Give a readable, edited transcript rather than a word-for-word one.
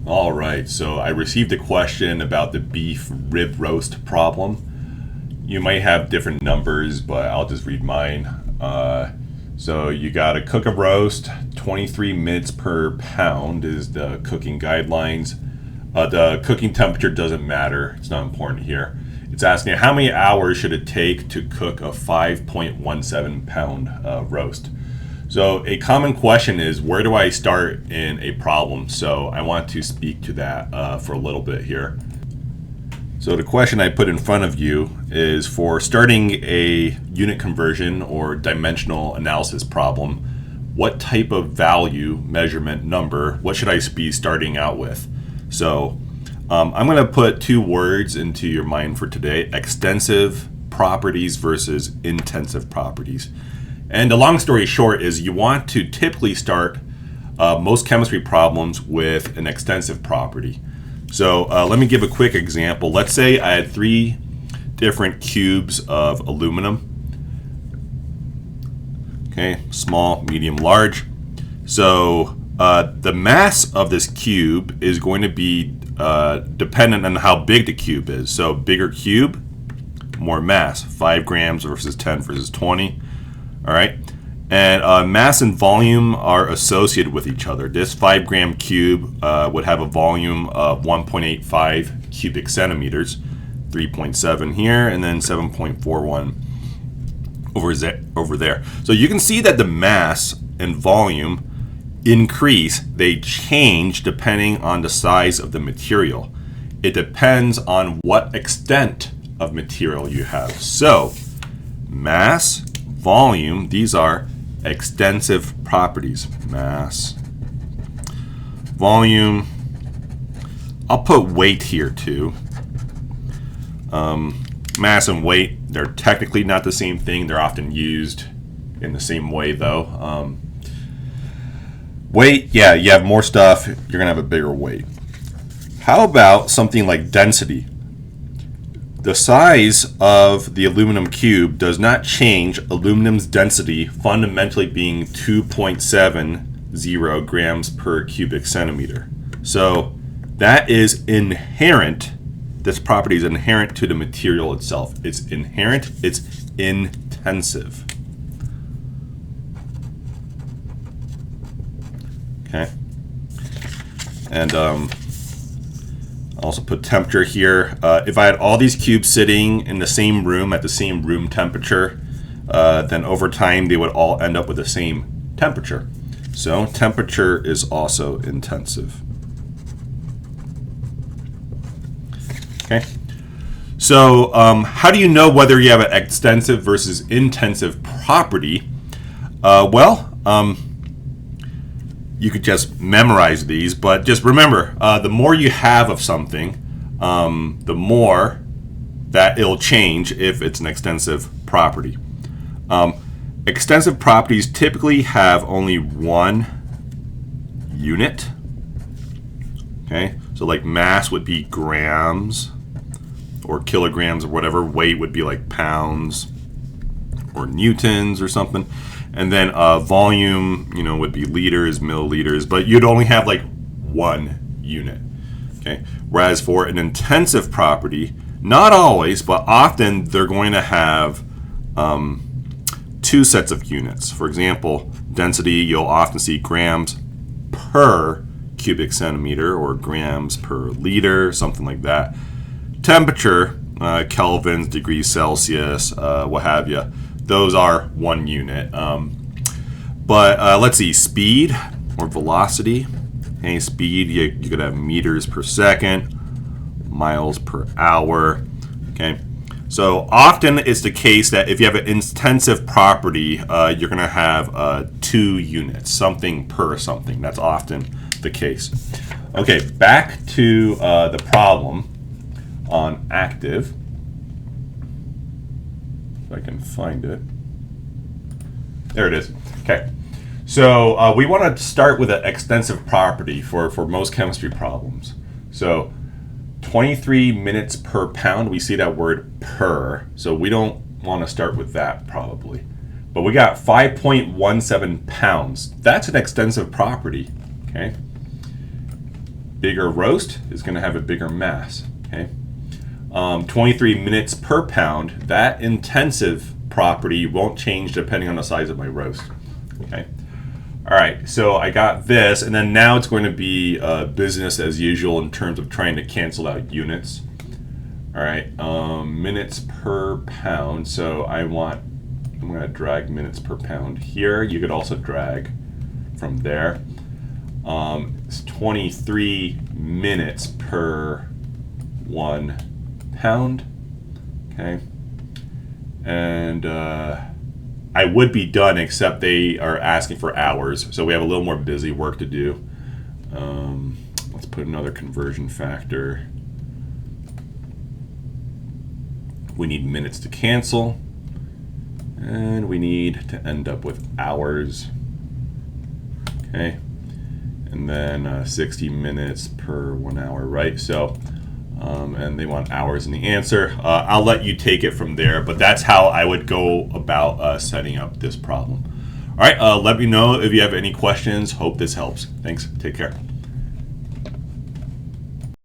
All right, so I received a question about the beef rib roast problem. You might have different numbers, but I'll just read mine. So you got to cook a roast, 23 minutes per pound is the cooking guidelines. The cooking temperature doesn't matter, it's not important here. It's asking how many hours should it take to cook a 5.17 pound roast. So a common question is, where do I start in a problem? So I want to speak to that for a little bit here. So the question I put in front of you is for starting a unit conversion or dimensional analysis problem, what type of value, measurement, number, what should I be starting out with? So I'm going to put two words into your mind for today: extensive properties versus intensive properties. And the long story short is you want to typically start most chemistry problems with an extensive property. So let me give a quick example. Let's say I had 3 different cubes of aluminum. Okay, small, medium, large. So the mass of this cube is going to be dependent on how big the cube is. So bigger cube, more mass, 5 grams versus 10 versus 20. All right, and mass and volume are associated with each other. This 5 gram cube would have a volume of 1.85 cubic centimeters, 3.7 here, and then 7.41 over there. So you can see that the mass and volume increase, they change depending on the size of the material. It depends on what extent of material you have. So mass, volume, these are extensive properties. Mass, volume, I'll put weight here too. Mass and weight, they're technically not the same thing. They're often used in the same way though. Weight, yeah, you have more stuff, you're gonna have a bigger weight. How about something like density? The size of the aluminum cube does not change aluminum's density, fundamentally being 2.70 grams per cubic centimeter. So that is inherent. This property is inherent to the material itself. It's inherent, it's intensive. Okay. And also put temperature here. If I had all these cubes sitting in the same room at the same room temperature, then over time they would all end up with the same temperature. So temperature is also intensive. Okay. So how do you know whether you have an extensive versus intensive property? You could just memorize these, but just remember, the more you have of something, the more that it'll change if it's an extensive property. Extensive properties typically have only one unit. Okay, so like mass would be grams or kilograms or whatever. Weight would be like pounds or newtons or something. And then volume, would be liters, milliliters, but you'd only have like one unit. Okay. Whereas for an intensive property, not always, but often they're going to have 2 sets of units. For example, density, you'll often see grams per cubic centimeter or grams per liter, something like that. Temperature, kelvins, degrees Celsius, what have you. Those are 1 unit. But let's see, speed or velocity. Okay, speed, you could have meters per second, miles per hour. Okay, so often it's the case that if you have an intensive property, you're going to have 2 units, something per something. That's often the case. Okay, back to the problem on Aktiv. If I can find it. There it is. Okay. So we want to start with an extensive property for most chemistry problems. So 23 minutes per pound, we see that word per. So we don't want to start with that probably. But we got 5.17 pounds. That's an extensive property. Okay. bigger roast is going to have a bigger mass. Okay. 23 minutes per pound. That intensive property won't change depending on the size of my roast. Okay. All right, so I got this, and then now it's going to be business as usual in terms of trying to cancel out units. All right, minutes per pound. So I'm going to drag minutes per pound here. You could also drag from there. It's 23 minutes per 1 pound. Okay, and I would be done, except they are asking for hours, so we have a little more busy work to do. Let's put another conversion factor. We need minutes to cancel, and we need to end up with hours. Okay, and then 60 minutes per 1 hour, right? So, and they want hours in the answer. I'll let you take it from there, but that's how I would go about setting up this problem. All right, let me know if you have any questions. Hope this helps. Thanks. Take care.